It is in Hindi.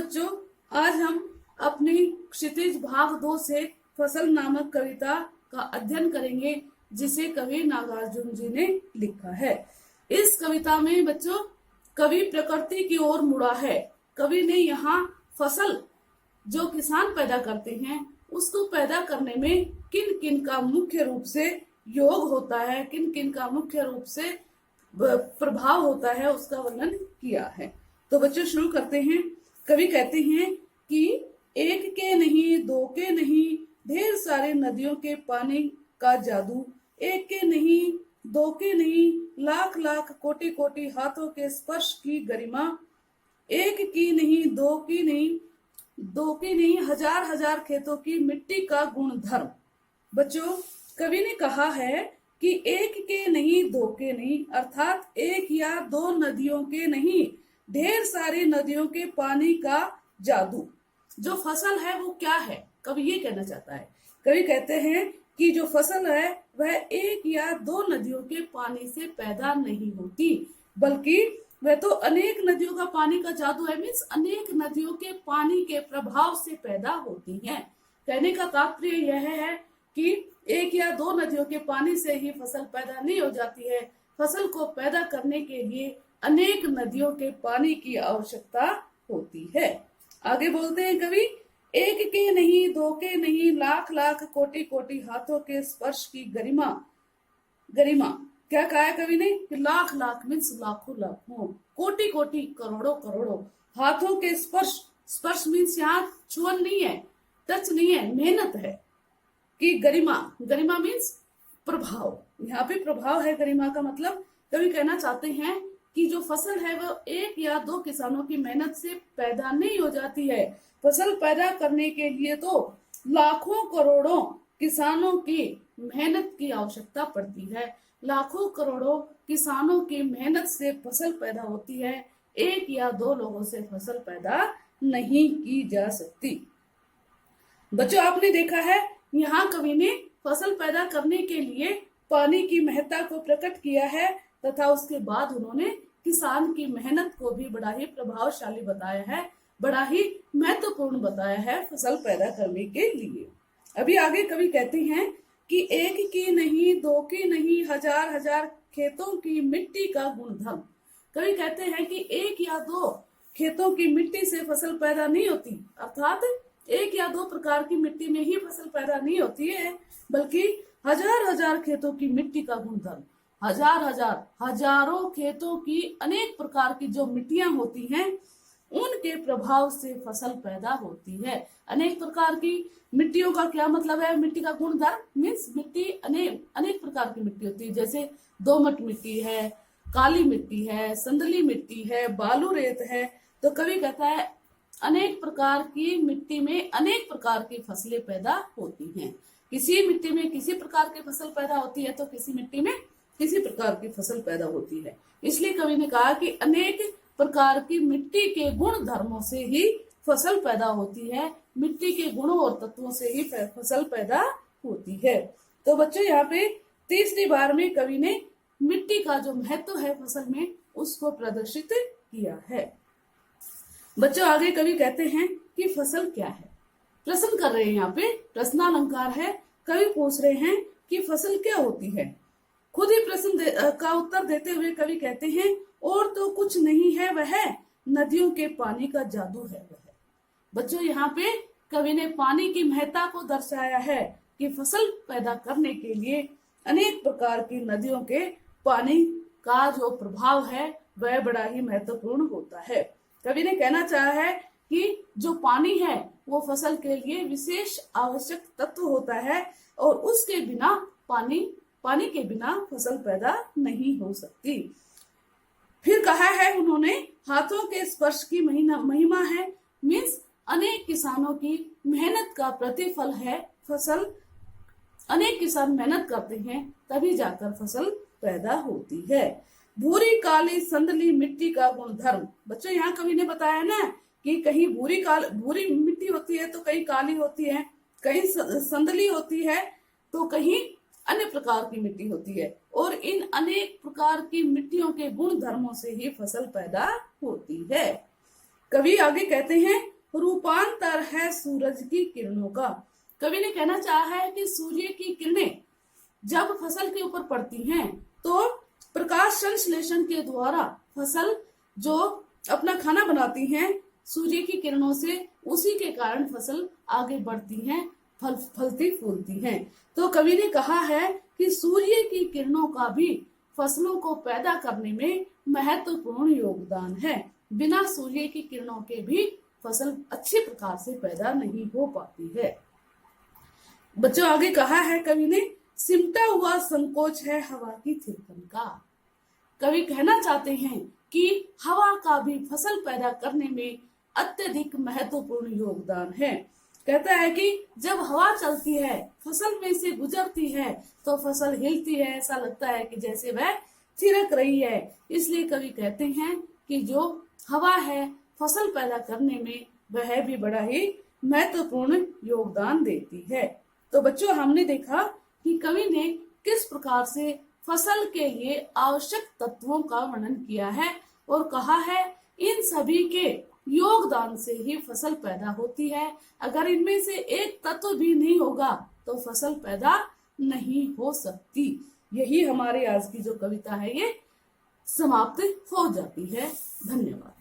बच्चों, आज हम अपनी क्षितिज भाग 2 से फसल नामक कविता का अध्ययन करेंगे, जिसे कवि नागार्जुन जी ने लिखा है। इस कविता में बच्चों कवि प्रकृति की ओर मुड़ा है। कवि ने यहाँ फसल जो किसान पैदा करते हैं उसको पैदा करने में किन किन का मुख्य रूप से योग होता है, किन किन का मुख्य रूप से प्रभाव होता है, उसका वर्णन किया है। तो बच्चों शुरू करते हैं। कवि कहते हैं कि एक के नहीं, दो के नहीं, ढेर सारे नदियों के पानी का जादू। एक के नहीं, दो के नहीं, लाख लाख कोटि कोटि हाथों के स्पर्श की गरिमा। एक की नहीं, दो की नहीं, हजार हजार खेतों की मिट्टी का गुणधर्म। बच्चों, कवि ने कहा है कि एक के नहीं, दो के नहीं, अर्थात एक या दो नदियों के नहीं, ढेर सारी नदियों के पानी का जादू। जो फसल है वो क्या है, कवि ये कहना चाहता है। कवि कहते हैं कि जो फसल है वह एक या दो नदियों के पानी से पैदा नहीं होती, बल्कि वह तो अनेक नदियों का पानी का जादू है। मीन्स अनेक नदियों के पानी के प्रभाव से पैदा होती है। कहने का तात्पर्य यह है कि एक या दो नदियों के पानी से ही फसल पैदा नहीं हो जाती है। फसल को पैदा करने के लिए अनेक नदियों के पानी की आवश्यकता होती है। आगे बोलते हैं कवि, एक के नहीं, दो के नहीं, लाख लाख कोटि कोटि हाथों के स्पर्श की गरिमा। गरिमा क्या कहा है कवि ने कि लाख लाख मीन्स लाखों लाखों, कोटि कोटि करोड़ों करोड़ों, हाथों के स्पर्श। स्पर्श मीन्स यहाँ छुअन नहीं है, टच नहीं है, मेहनत है। कि गरिमा, गरिमा मीन्स प्रभाव। यहाँ पे प्रभाव है। गरिमा का मतलब कवि कहना चाहते हैं कि जो फसल है वो एक या दो किसानों की मेहनत से पैदा नहीं हो जाती है। फसल पैदा करने के लिए तो लाखों करोड़ों किसानों की मेहनत की आवश्यकता पड़ती है। लाखों करोड़ों किसानों की मेहनत से फसल पैदा होती है। एक या दो लोगों से फसल पैदा नहीं की जा सकती। बच्चों, आपने देखा है यहाँ कवि ने फसल पैदा करने के लिए पानी की महत्ता को प्रकट किया है, तथा उसके बाद उन्होंने किसान की मेहनत को भी बड़ा ही प्रभावशाली बताया है, बड़ा ही महत्वपूर्ण बताया है फसल पैदा करने के लिए। अभी आगे कवि कहते हैं कि एक की नहीं, दो की नहीं, हजार हजार खेतों की मिट्टी का गुणधर्म। कवि कहते हैं कि एक या दो खेतों की मिट्टी से फसल पैदा नहीं होती, अर्थात एक या दो प्रकार की मिट्टी में ही फसल पैदा नहीं होती है, बल्कि हजार हजार खेतों की मिट्टी का गुणधर्म। हजार हजार हजारों खेतों की अनेक प्रकार की जो मिट्टियां होती हैं उनके प्रभाव से फसल पैदा होती है। अनेक प्रकार की मिट्टियों का क्या मतलब है? मिट्टी का गुणधर्म मीन्स मिट्टी अनेक प्रकार की मिट्टी होती है, जैसे दोमट मिट्टी है, काली मिट्टी है, संदली मिट्टी है, बालू रेत है। तो कवि कहता है अनेक प्रकार की मिट्टी में अनेक प्रकार की फसलें पैदा होती हैं। किसी मिट्टी में किसी प्रकार की फसल पैदा होती है तो किसी मिट्टी में किसी प्रकार की फसल पैदा होती है। इसलिए कवि ने कहा कि अनेक प्रकार की मिट्टी के गुण धर्मों से ही फसल पैदा होती है। मिट्टी के गुणों और तत्वों से ही फसल पैदा होती है। तो बच्चों, यहाँ पे तीसरी बार में कवि ने मिट्टी का जो महत्व है फसल में उसको प्रदर्शित किया है। बच्चों, आगे कवि कहते हैं कि फसल क्या है। प्रश्न कर रहे हैं, यहाँ पे प्रश्नालंकार है। कवि पूछ रहे हैं कि फसल क्या होती है। खुद ही प्रश्न का उत्तर देते हुए कवि कहते हैं, और तो कुछ नहीं है वह नदियों के पानी का जादू है वह। बच्चों, यहाँ पे कवि ने पानी की महत्ता को दर्शाया है कि फसल पैदा करने के लिए अनेक प्रकार की नदियों के पानी का जो प्रभाव है वह बड़ा ही महत्वपूर्ण होता है। कवि ने कहना चाहा है कि जो पानी है वो फसल के लिए विशेष आवश्यक तत्व होता है, और उसके बिना पानी के बिना फसल पैदा नहीं हो सकती। फिर कहा है उन्होंने, हाथों के स्पर्श की महिमा है। मीन्स अनेक किसानों की मेहनत का प्रतिफल है फसल। अनेक किसान मेहनत करते हैं तभी जाकर फसल पैदा होती है। भूरी काली संदली मिट्टी का गुणधर्म। बच्चों, यहाँ कवि ने बताया ना कि कहीं भूरी मिट्टी होती है तो कहीं काली होती है, कहीं संदली होती है तो कहीं अन्य प्रकार की मिट्टी होती है, और इन अनेक प्रकार की मिट्टियों के गुण धर्मों से ही फसल पैदा होती है। कवि आगे कहते हैं, रूपांतर है सूरज की किरणों का। कवि ने कहना चाहा है कि सूर्य की किरणें जब फसल के ऊपर पड़ती हैं तो प्रकाश संश्लेषण के द्वारा फसल जो अपना खाना बनाती हैं सूर्य की किरणों से, उसी के कारण फसल आगे बढ़ती हैं, फलती फूलती हैं। तो कवि ने कहा है कि सूर्य की किरणों का भी फसलों को पैदा करने में महत्वपूर्ण योगदान है। बिना सूर्य की किरणों के भी फसल अच्छे प्रकार से पैदा नहीं हो पाती है। बच्चों आगे कहा है कवि ने, सिमटा हुआ संकोच है हवा की थिरकन का। कवि कहना चाहते हैं कि हवा का भी फसल पैदा करने में अत्यधिक महत्वपूर्ण योगदान है। कहता है कि जब हवा चलती है, फसल में से गुजरती है तो फसल हिलती है, ऐसा लगता है कि जैसे वह थिरक रही है। इसलिए कवि कहते हैं कि जो हवा है फसल पैदा करने में वह भी बड़ा ही महत्वपूर्ण योगदान देती है। तो बच्चों हमने देखा कि कवि ने किस प्रकार से फसल के लिए आवश्यक तत्वों का वर्णन किया है और कहा है इन सभी के योगदान से ही फसल पैदा होती है। अगर इनमें से एक तत्व भी नहीं होगा तो फसल पैदा नहीं हो सकती। यही हमारे आज की जो कविता है ये समाप्त हो जाती है। धन्यवाद।